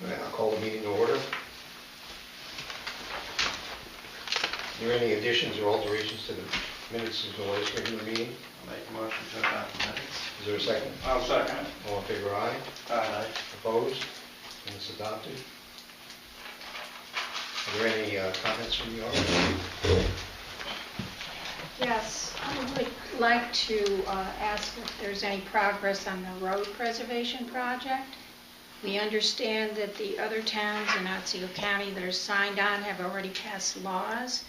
All right, I'll call the meeting to order. Are there any additions or alterations to the minutes of the last regular meeting? I'll make a motion to adopt the minutes. Is there a second? I'll second. All in favor, aye? Aye. Opposed? Minutes adopted. Are there any comments from the audience? Yes, I would like to ask if there's any progress on the road preservation project. We understand that the other towns in Otsego County that are signed on have already passed laws.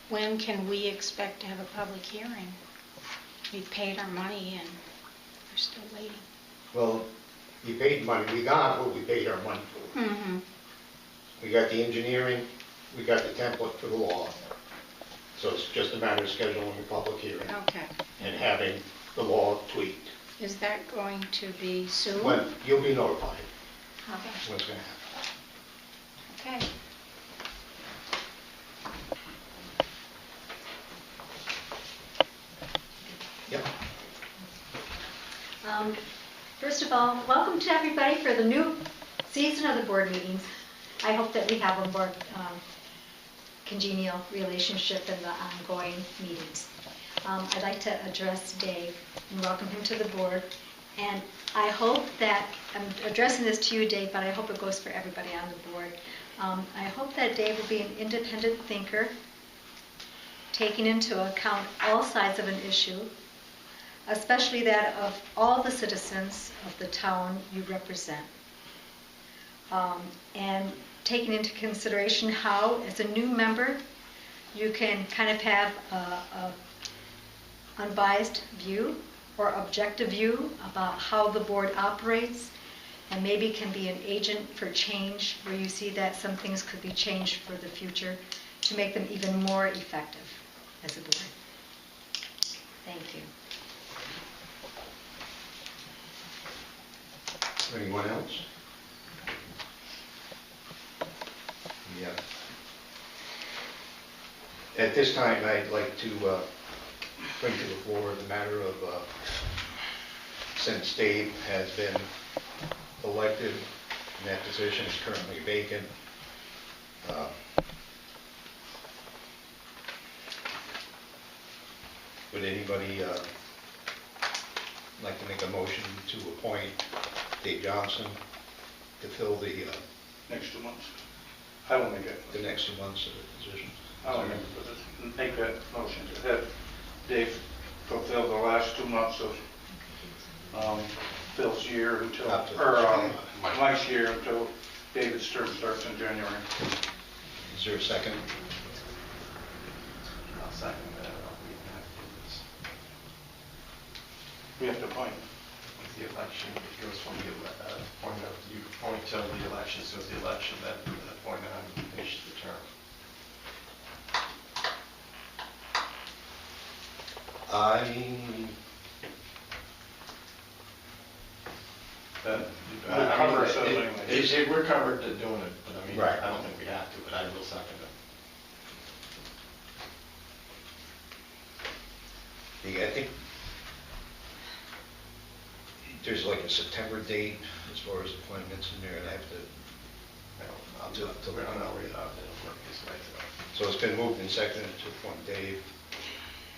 When can we expect to have a public hearing? We've paid our money and we're still waiting. Well, you paid money. We got what we paid our money for. Mm-hmm. We got the engineering, we got the template for the law. So it's just a matter of scheduling a public hearing Okay. and having the law tweaked. Is that going to be soon? When you'll be notified Okay. what's going to happen. Okay. Yep. First of all, welcome to everybody for the new season of the board meetings. I hope that we have a more congenial relationship in the ongoing meetings. I'd like to address Dave and welcome him to the board. And I hope that, I'm addressing this to you, Dave, but I hope it goes for everybody on the board. I hope that Dave will be an independent thinker, taking into account all sides of an issue, especially that of all the citizens of the town you represent. And taking into consideration how, as a new member, you can kind of have a unbiased view or objective view about how the board operates, and maybe can be an agent for change where you see that some things could be changed for the future to make them even more effective as a board. Thank you. Anyone else? Yeah. At this time, I'd like to bring to the floor the matter of, since Dave has been elected and that position is currently vacant, would anybody like to make a motion to appoint Dave Johnson to fill the Next 2 months. I will make it. the next 2 months of the position? I will make that motion to have Dave fulfill the last 2 months of Phil's year until, Up to- or Mike's year until David's term starts in January. Is there a second? I'll second that. We have to appoint. With the election, it goes from the point of, you appoint till the election, so the election, then the appointment on finishes the term. We'll cover ourselves anyway. We're covered to doing it, but I mean, Right. I don't think we have to, but I will second it. I think there's like a September date as far as appointments in there, and I have to, I'll do it, I don't know where it'll work this way, so. so it's been moved and seconded to appoint Dave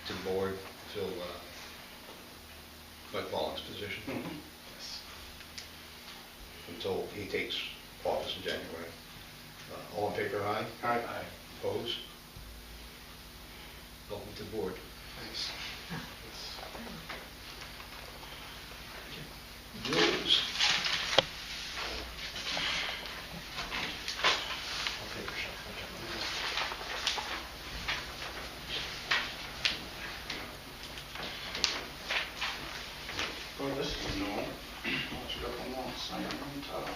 to the board, fill Mike Mullen's position Yes. until he takes office in January. All in favor, aye? Aye. Opposed? Welcome to the board. Thanks. Jules. I'll take a shot. Well, this is no. Let's go on one side on top.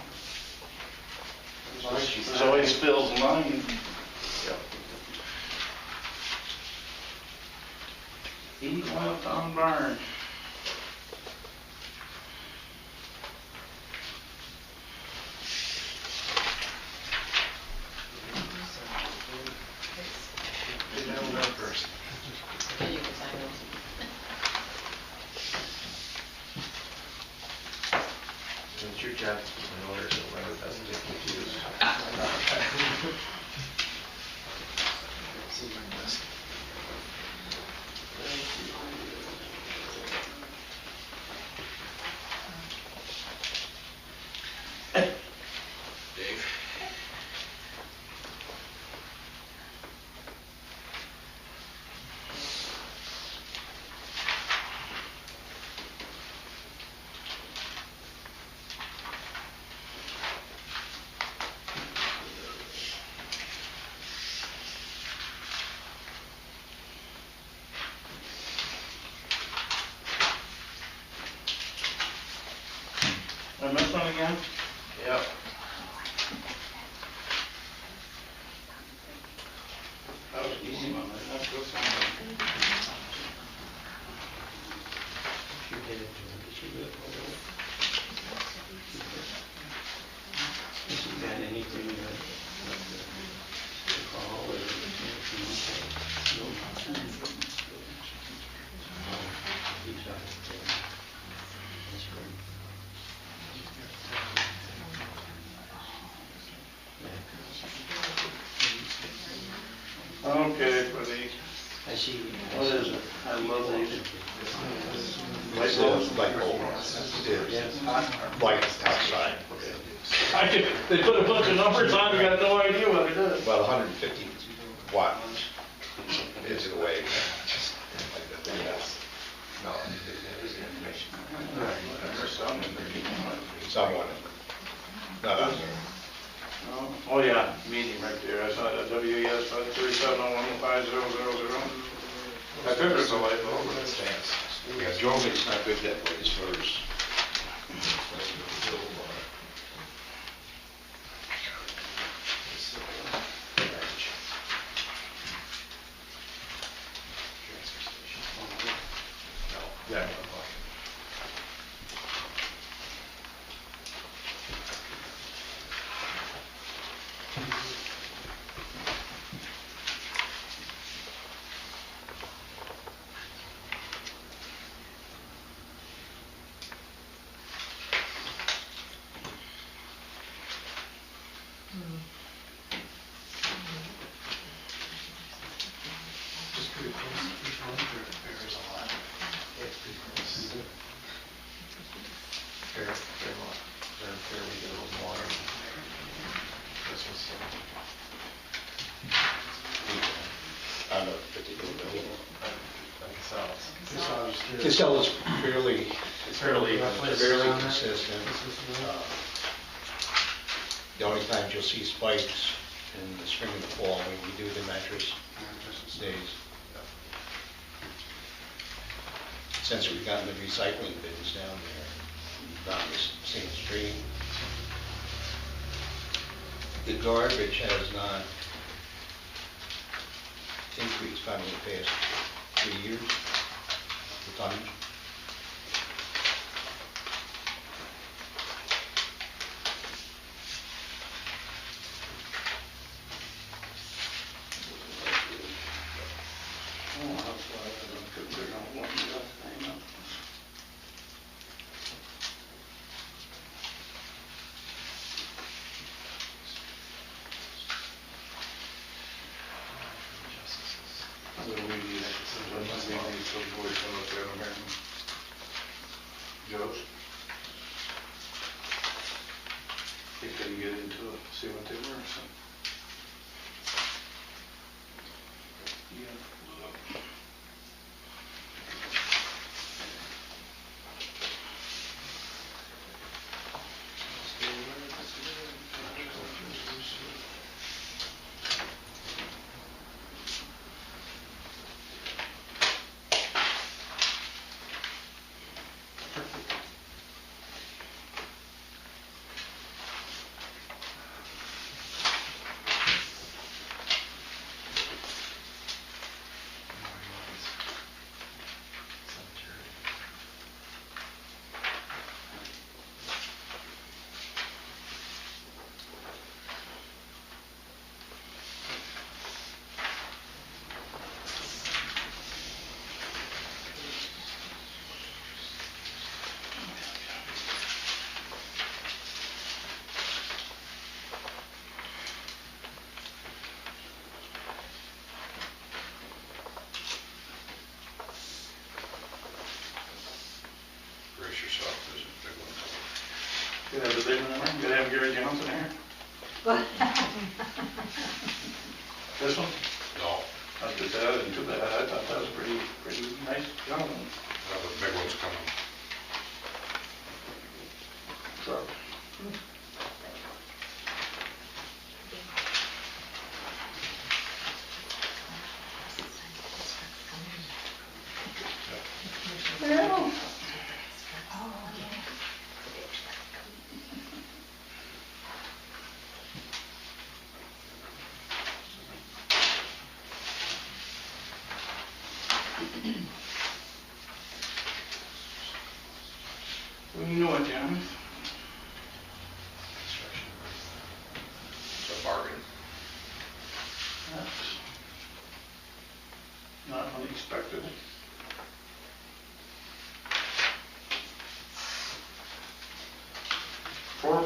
There's always Phil's line. Yep. Eat Wild Town Barn. Didn't know that first. And you can sign those. It's your job to keep an order, so whatever doesn't get confused. one again? Yep. That was an easy one, that's good one. Okay, for the, what is it? I love these. Light bulb. Light outside. They put a bunch of numbers on, we got no idea what it is. About 150 watts is the way. No, There's some in there. someone, not us. Oh, yeah, meeting right there, I saw that, WES 37015000. I figured it's a light bulb, but it stands. Yeah, Germany's not good that way as far as. Yeah. Just pretty close to each one, there is a lot. It's pretty close. Fairly good old water. This one's I don't know, particular building. south. Casella is fairly, fairly Roughly consistent. The only times you'll see spikes in the spring and the fall when we do the mattress days. Since we've gotten the recycling bins down there, down the same stream, the garbage has not increased probably in the past 3 years, the tonnage. Oh, that's why I don't think they're gonna want that thing up. What do we need? What do we need some boys to look at them here? Joe's? Think they can get into it, see what they were, so. Yeah. Brace yourself, there's a big one. You have the big one, you gotta have Gary Johnson here. This one? No, That's too bad, and too bad, I thought that was pretty nice gentleman. the big one's coming. Truck.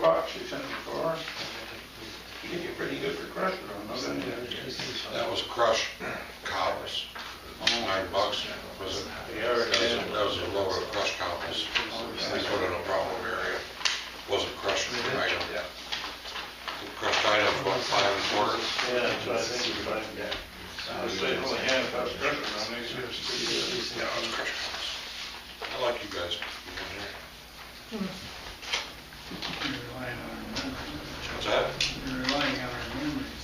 $4 you sent me for. You get pretty good for crushed run, doesn't it? That was crushed cows. $9, was it? Yeah, That was a load of crushed cows. We put in a problem area. Wasn't crushed item. Crushed items, what, 5 1/4? Yeah, that's what I think, but, I was saying only half, I was crushed run, they said it's pretty good. Yeah, it was crushed cows. I like you guys. You're relying on our memories. What's that? You're relying on our memories.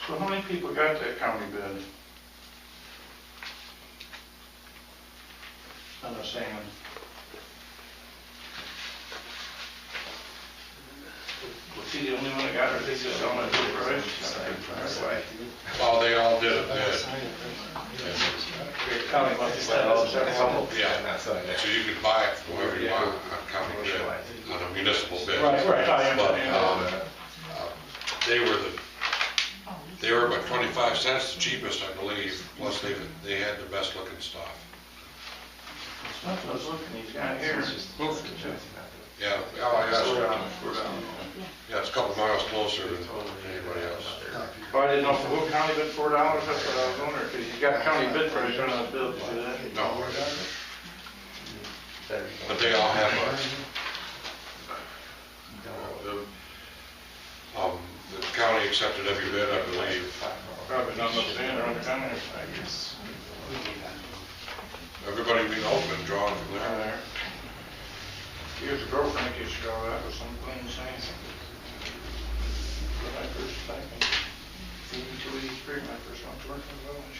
So how many people got that county bid? On the sand? Was he the only one that got it, or they just all had good price? Well, they all did a bid. The county must have said all several. Yeah, so you could buy it from whoever you want on county bid, on a municipal bid. Right, I But, understand. they were about 25 cents the cheapest, I believe, plus they had the best looking stuff. Stuff I was looking, he's got here. Yeah, We're down. yeah, it's a couple miles closer than anybody else. Well, I didn't know if the whole county bid $4, that's what I was wondering, because he's got a county bid price on the bill, see that? No. But they all have the county accepted every bid, I believe. Probably not much stand around the county, I guess. Everybody we know been drawn from there. Years ago, Frank used to draw that with some clean sand. When I first, I think, 82, 83, when I first went to work in the village.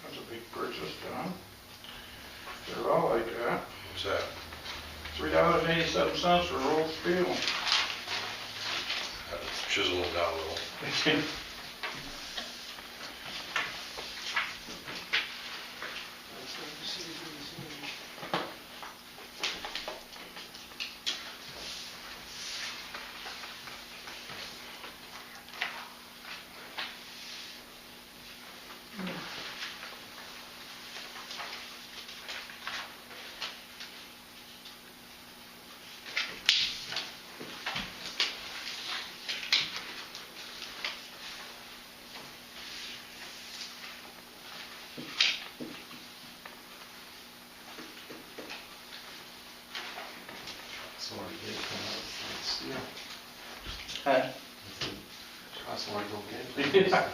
That's a big purchase, John. They're all like that. What's that? $3.87 for rolled steel. Chisel them down a little. So what you get from that steel. Huh? Cost more to go get. Yeah.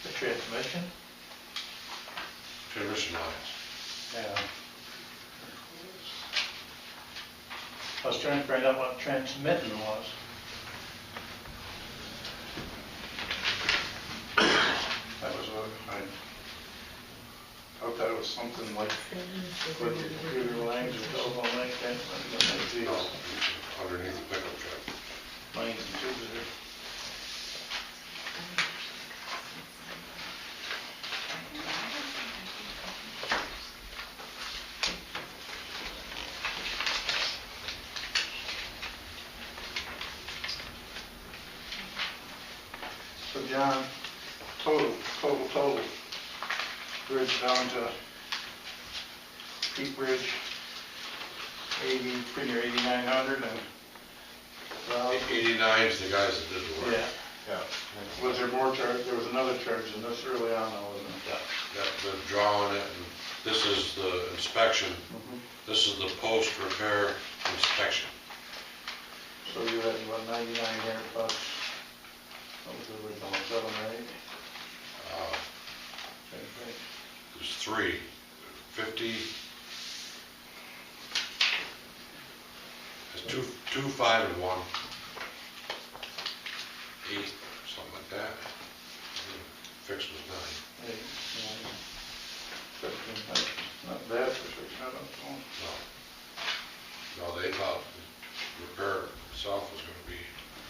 The transmission? Transmission lines. Yeah. I was trying to find out what transmitting was. That was I thought that was something like with the computer lines or telephone lines, No, underneath the pickup truck. lines and tubes there. So John, total, bridge down to Peak Bridge, 80, pretty near 8,900 and, well, 89 is the guys that did the work. yeah, Yeah. Was there more charge? There was another charge than this early on, though, wasn't there? That, they're drawing it, and this is the inspection, this is the post-repair inspection. So you had, what, 99 here plus, what was the original, 7 or 8? Uh, Okay. There's 3, 50, there's 2, 5, and 1. 8, something like that. Fixed was 9. 8, 9, 15, not bad for 6 minutes. No. No, they thought the repair itself was gonna be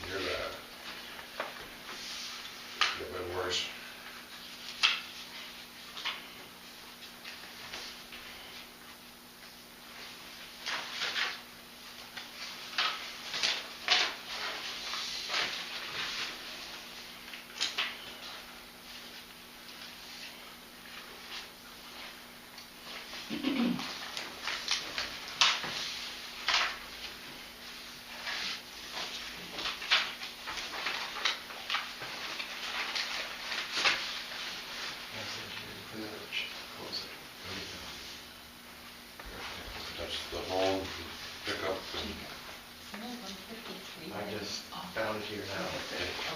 near that. Could have been worse. That's the home, pickup, and I just found it here now.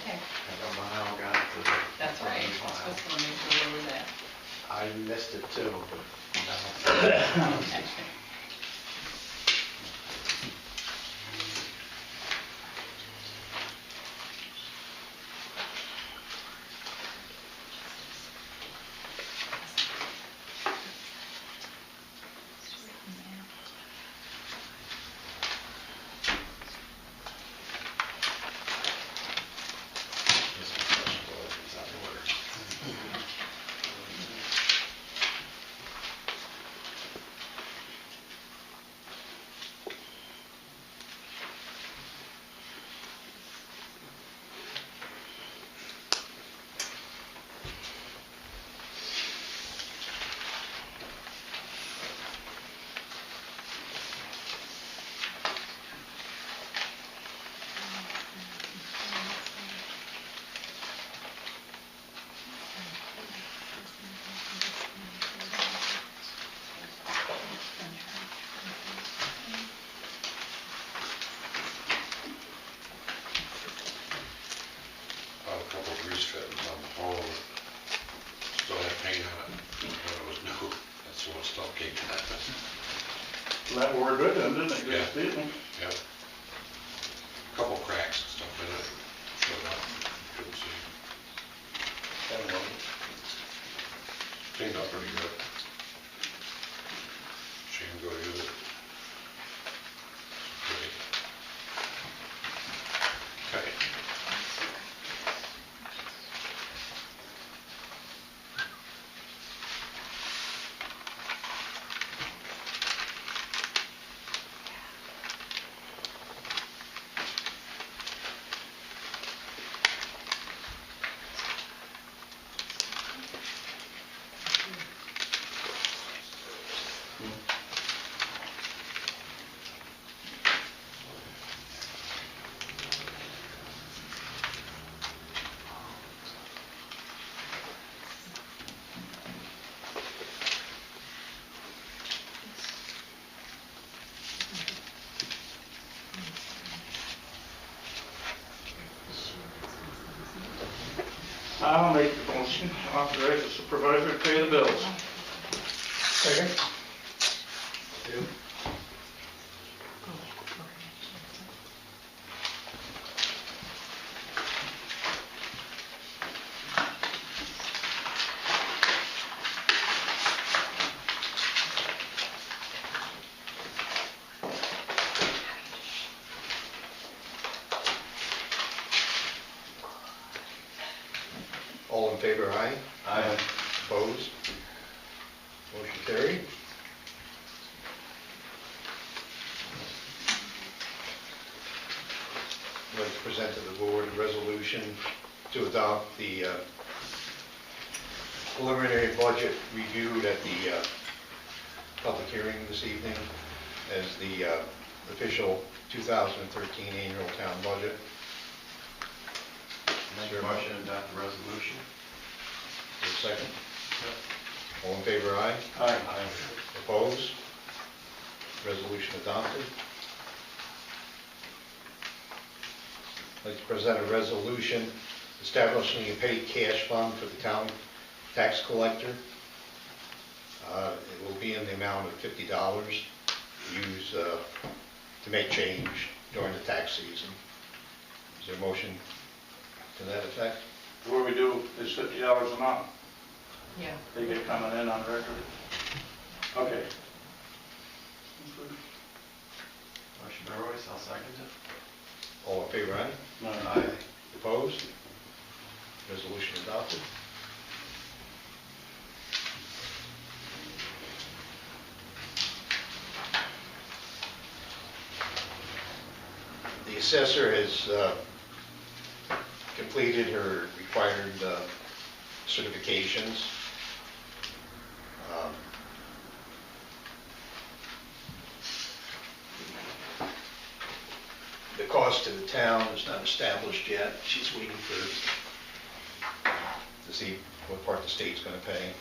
Okay, I don't know how I got it to the. that's all right. I was just gonna make sure where we're at. I missed it too, but Okay. this professional is out of order. a couple of grease fittings on the hole. Still had paint on it when it was new. That's what stuff came out. That wore good then, didn't it? Good Yeah. speeding. Yep. Couple cracks and stuff in it. Showed up. Couldn't see. Cleaned up pretty good. She can go use it. Pretty. Okay. I'll make the motion, authorize the supervisor to pay the bills. Second? All in favor, aye? Aye. Opposed? Motion carried. I'd like to present to the board a resolution to adopt the preliminary budget reviewed at the public hearing this evening as the official 2013 annual town budget. Make a motion to adopt the resolution. Is there a second? All in favor, aye? Aye. Opposed? Resolution adopted. I'd like to present a resolution establishing a paid cash fund for the town tax collector. It will be in the amount of $50 used to make change during the tax season. Is there a motion to that effect? What we do is $50 a month. Yeah. They get coming in on record. Okay. Motion by Royce, I'll second it. All in favor, aye? Aye. Opposed? Resolution adopted. The assessor has completed her required certifications. The cost to the town is not established yet. She's waiting to see what part the state's going to pay.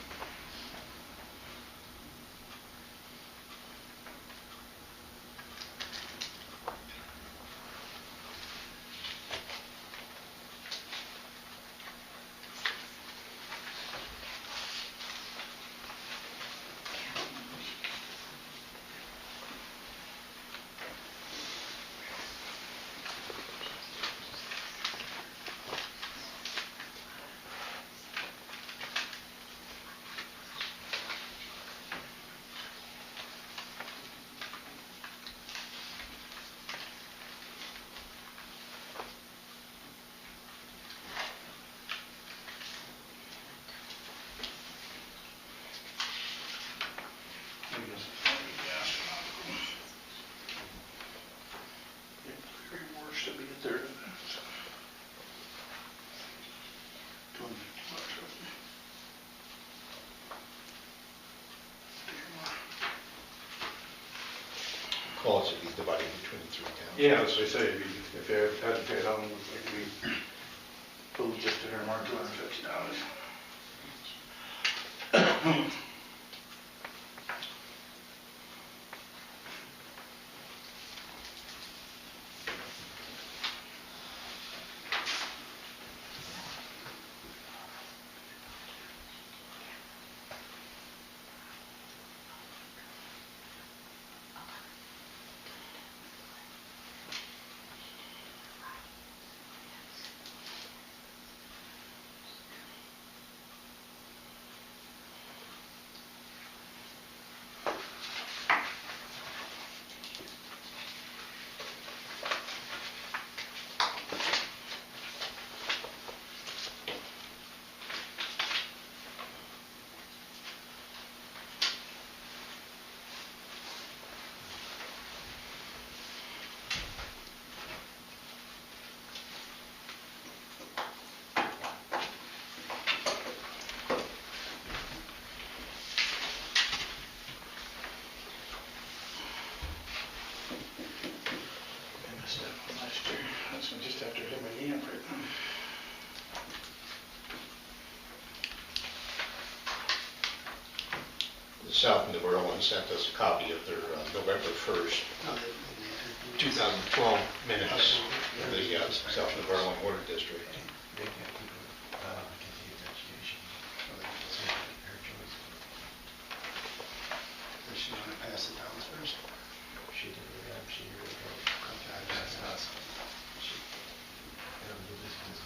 Should be a third of it. Costs would be divided between the three towns. Yeah, that's what I say, if you had to pay it out, it was like we pulled just to her mark $250. Just after I hit my knee up right now. The South New Orleans sent us a copy of their November 1st, 2012 minutes of the South New Orleans Water District. They can't keep continued education. So her choice. Does she want to pass it down first? She did it, yeah, she really go. Okay, I pass it out. She, this was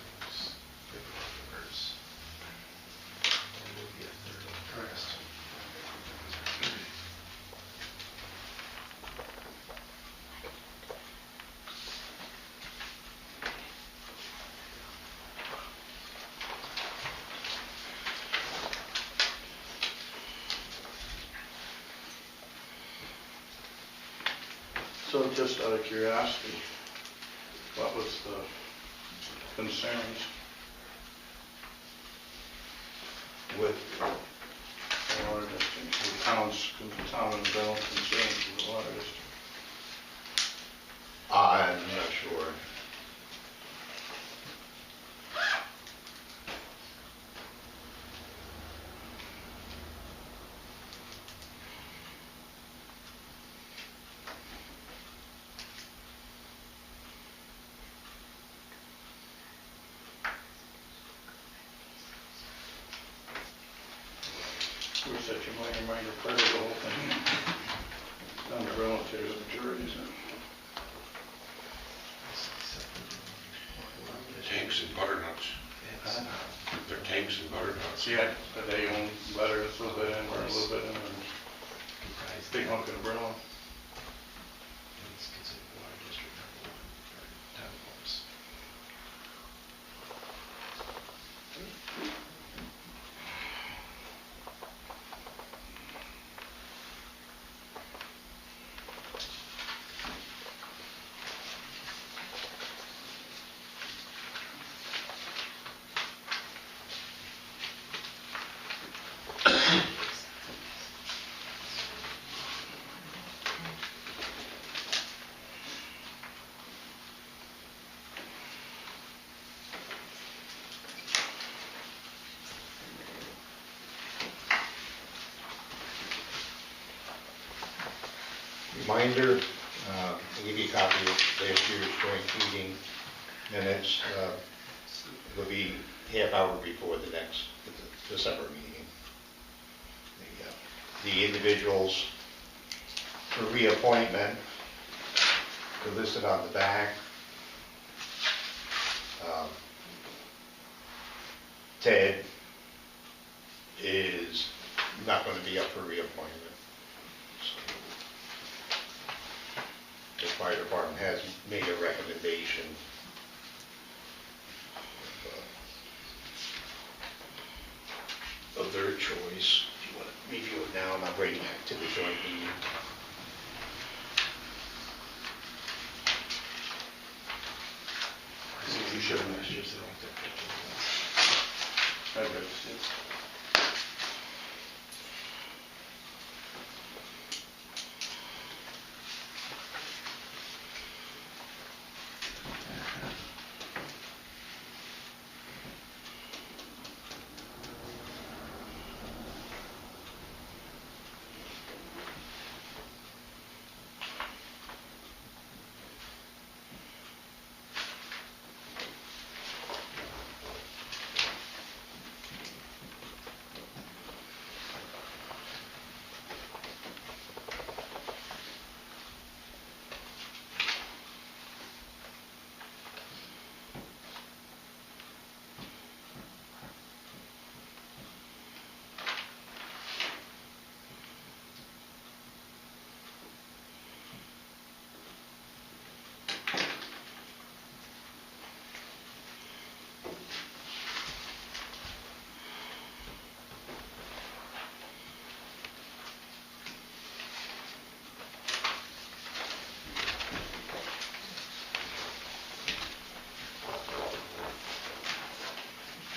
reverse. And it would be a third of the rest. So just out of curiosity, what was the concerns with the water district, the town and general concerns with the water district? I'm not sure. Wish that you might remind her part of the whole thing. On the relatives of majorities. Tanks and butternuts. They're tanks and butternuts. Yeah, but they own letters a little bit in, or a little bit in, and big hunk of the brown. It's considered water district number 1 for town homes. Reminder, I'll give you a copy of last year's joint meeting minutes. It'll be half hour before the next December meeting. The individuals for reappointment are listed on the back. Ted is not going to be up for reappointment. The fire department has made a recommendation of their choice. If you want to review it now, and I'll bring it back to the joint meeting. You should have last year's, I don't think. I've got to see it.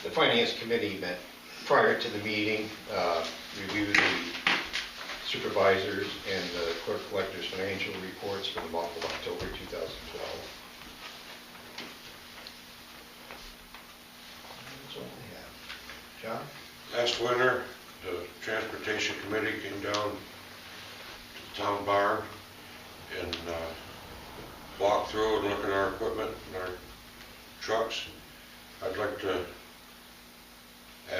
The Finance Committee met prior to the meeting, reviewed the supervisors and the clerk collector's financial reports for the month of October 2012. That's all I have. John? Last winter, the Transportation Committee came down to the town barn and walked through and looked at our equipment and our trucks. I'd like to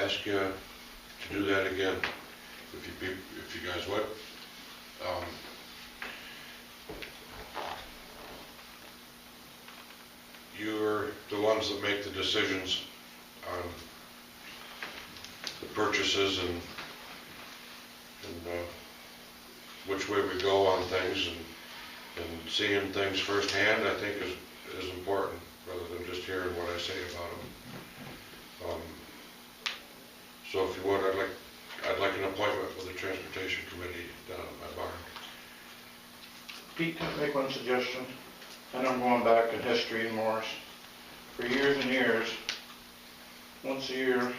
ask you to do that again, if you guys would. You're the ones that make the decisions on the purchases and which way we go on things, and seeing things firsthand, I think is important, rather than just hearing what I say about them. So if you would, I'd like an appointment with the Transportation Committee down at my barn. Pete, can I make one suggestion? I know I'm going back in history in Morris. For years and years, once a year,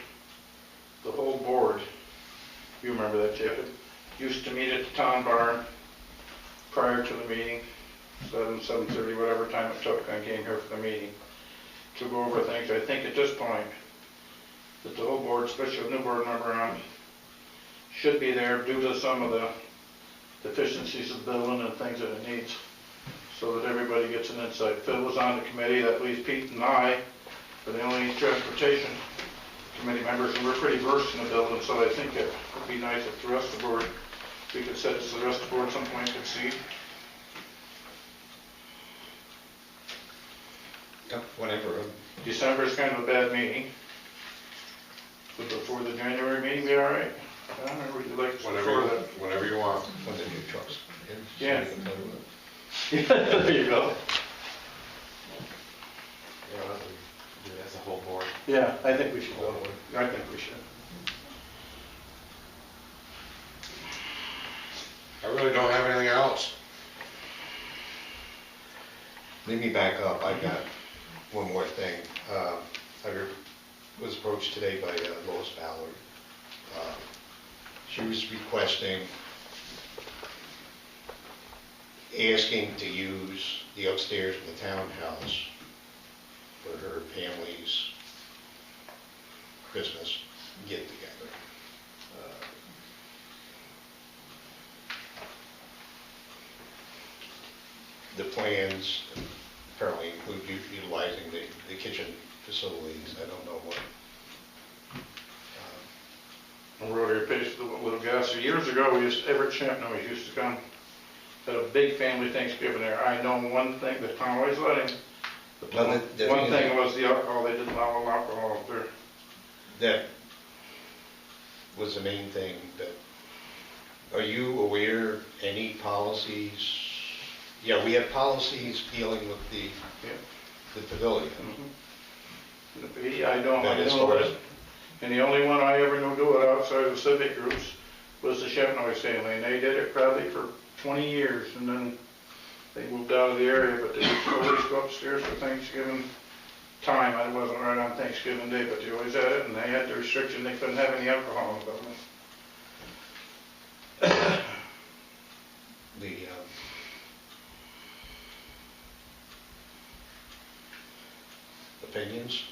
the whole board, you remember that, Jeff, used to meet at the town barn prior to the meeting, 7:30, whatever time it took. I came here for the meeting to go over things. I think at this point that the whole board, especially with new board member on, should be there due to some of the deficiencies of the building and things that it needs, so that everybody gets an insight. Phil was on the committee, that leaves Pete and I, for the only transportation committee members, and we're pretty versed in the building, so I think it would be nice if the rest of the board, we could set it so the rest of the board at some point could see. Whenever, December is kind of a bad meeting. But before the January meeting, be all right? I don't know, would you like before that? Whenever you want. when the new trucks. Yeah. There you go. Yeah, we'll have to do it as a whole board. Yeah, I think we should go. I think we should. I really don't have anything else. Let me back up, I've got one more thing. I was approached today by Lois Ballard. She was requesting, asking to use the upstairs in the townhouse for her family's Christmas get-together. The plans apparently include utilizing the kitchen facilities. I don't know what. Rotary pays for the little gas. So years ago, Everett Champnoy used to come, had a big family Thanksgiving there. I know one thing, the town always let him. Well, the One thing thing was the alcohol, they didn't allow alcohol up there. That was the main thing. That, are you aware any policies? Yeah, we have policies dealing with the pavilion. I don't That is know what it. it- And the only one I ever knew do it outside of the civic groups was the Champnoy family, and they did it probably for 20 years, and then they moved out of the area, but they would always go upstairs for Thanksgiving time. I wasn't right on Thanksgiving Day, but they always had it, and they had the restriction, they couldn't have any alcohol in the building. The opinions?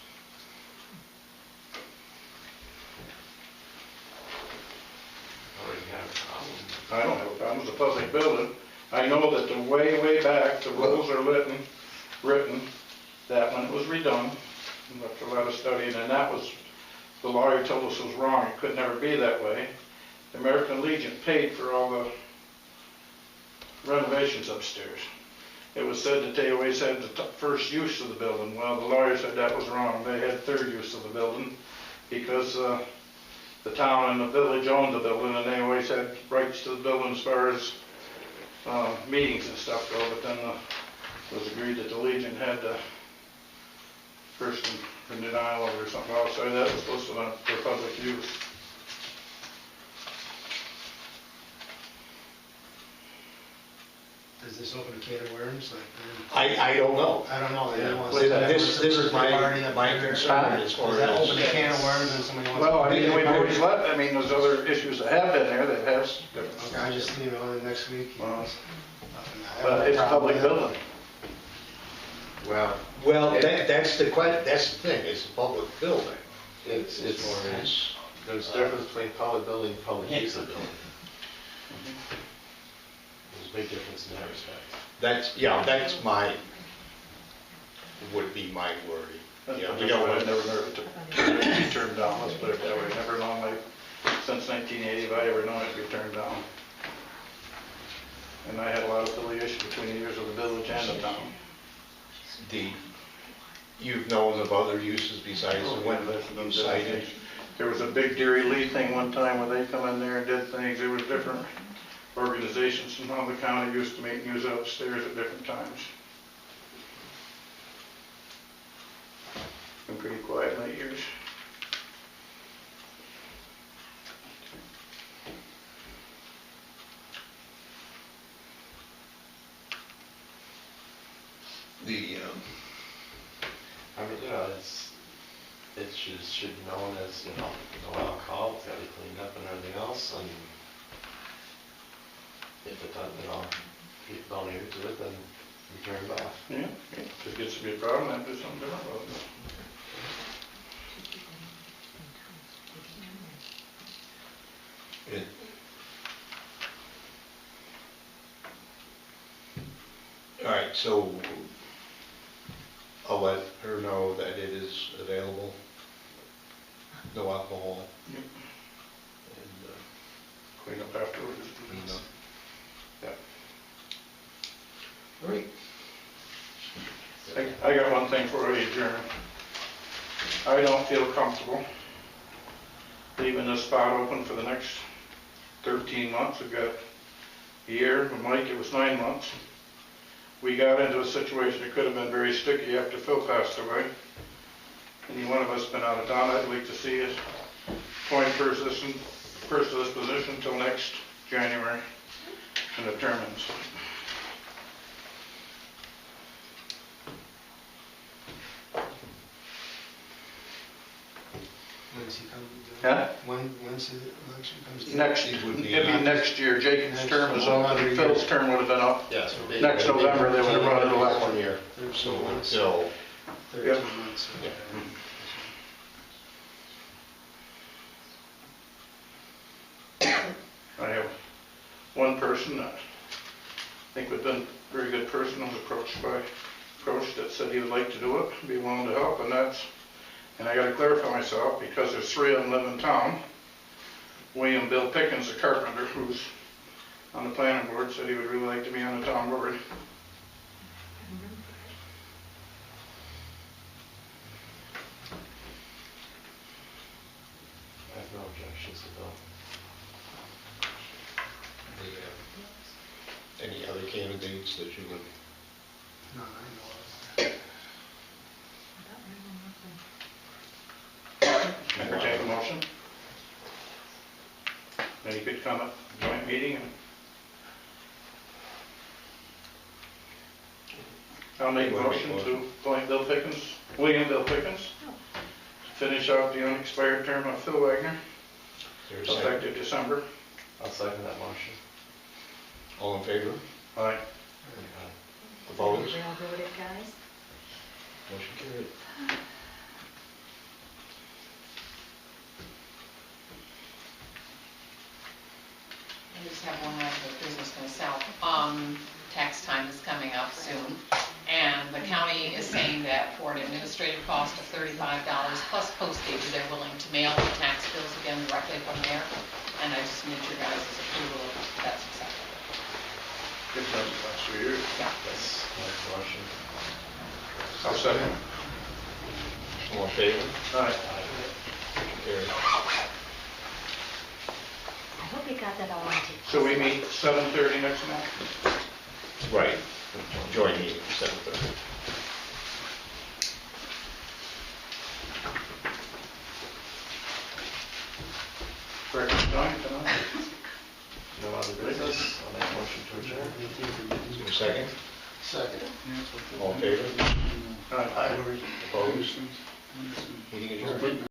I already have a problem. I don't have a problem, it's a public building. I know that the way back, the rules are written, that when it was redone, after a lot of studying, and that was, the lawyer told us was wrong, it could never be that way. The American Legion paid for all the renovations upstairs. It was said that they always had the first use of the building. Well, the lawyer said that was wrong. They had third use of the building because the town and the village owned the building, and they always had rights to the building as far as meetings and stuff go. But then it was agreed that the Legion had the first and denial or something else. So that was supposed to be for public use. Does this open a can of worms? Like, I don't know. I don't know. They don't want to Well, say that This was a is birthday party up my there. concern as far Does that as. open a can of worms and somebody wants? Well, I to- mean, we've always let, I mean, there's other issues that have been there that has, Okay, I just, next week. Well, I have but no it's a problem public with that. building. Well, that's the thing, it's a public building. It's, As far as, there's a difference between public building and public use of building. There's a big difference in that respect. that's my, would be my worry. Yeah, we don't I've want never heard it to be turned down, let's put it that way. Never known, like, since 1980, have I ever known it to be turned down. And I had a lot of affiliation between the years of the village and the town. you've known of other uses besides the one That's that been you different cited. things. There was a big Dairy Lee thing one time where they come in there and did things. There was different organizations from how the county used to meet and use it upstairs at different times. Been pretty quiet late years. I mean, it should be known as, no alcohol, it's gotta be cleaned up and everything else, and if it doesn't, people don't adhere to it, then we turn it off. Yeah, if it gets to be a problem, then do something different about it. It- All right, so I'll let her know that it is available. no alcohol. Yep. And, Clean up afterwards. clean up. Yeah. All right. I got one thing for you, Jeremy. I don't feel comfortable leaving this spot open for the next 13 months. We've got a year. With Mike, it was 9 months. We got into a situation that could have been very sticky after Phil passed away. Any one of us been out of town, I'd like to see us appoint first to this position until next January, and the term ends. When's he coming? Huh? When's the election comes? to? Next, It would it'd be- be next year. Jacob's Next- term is so up, another Phil's year. term would have been up. Yes. Next November, they would have run it election. 1 year. 13 So months. until, 13 months. Yeah. I have one person that I think would have been a very good person, was approached that said he would like to do it, be willing to help, and I gotta clarify myself, because there's 3 of them live in town. Bill Pickens, the carpenter, who's on the planning board, said he would really like to be on the town board. I have no objections to Bill. any other candidates that you would? No, I know of. Entertain a motion. Then you could come at joint meeting and I'll make a motion to appoint William Bill Pickens, to finish out the unexpired term of Phil Wagner, Is there a second? effective December. I'll second that motion. All in favor? Aye. Opposed? We all voted, guys? Motion carried. I just have one item of business myself. Tax time is coming up soon, and the county is saying that for an administrative cost of $35 plus postage, they're willing to mail the tax bills again directly from there, and I just need your guys' approval if that's acceptable. Good job the last 2 years. Yeah. That's my motion. I'll second. All in favor? Aye. Motion carried. I hope you got that all on tape. So we meet 7:30 next month? Right. Joint meeting, 7:30. Correct, time tonight? No other business, I'll make a motion to adjourn. Is there a second? Second. All in favor? Aye. Opposed? Meeting adjourned.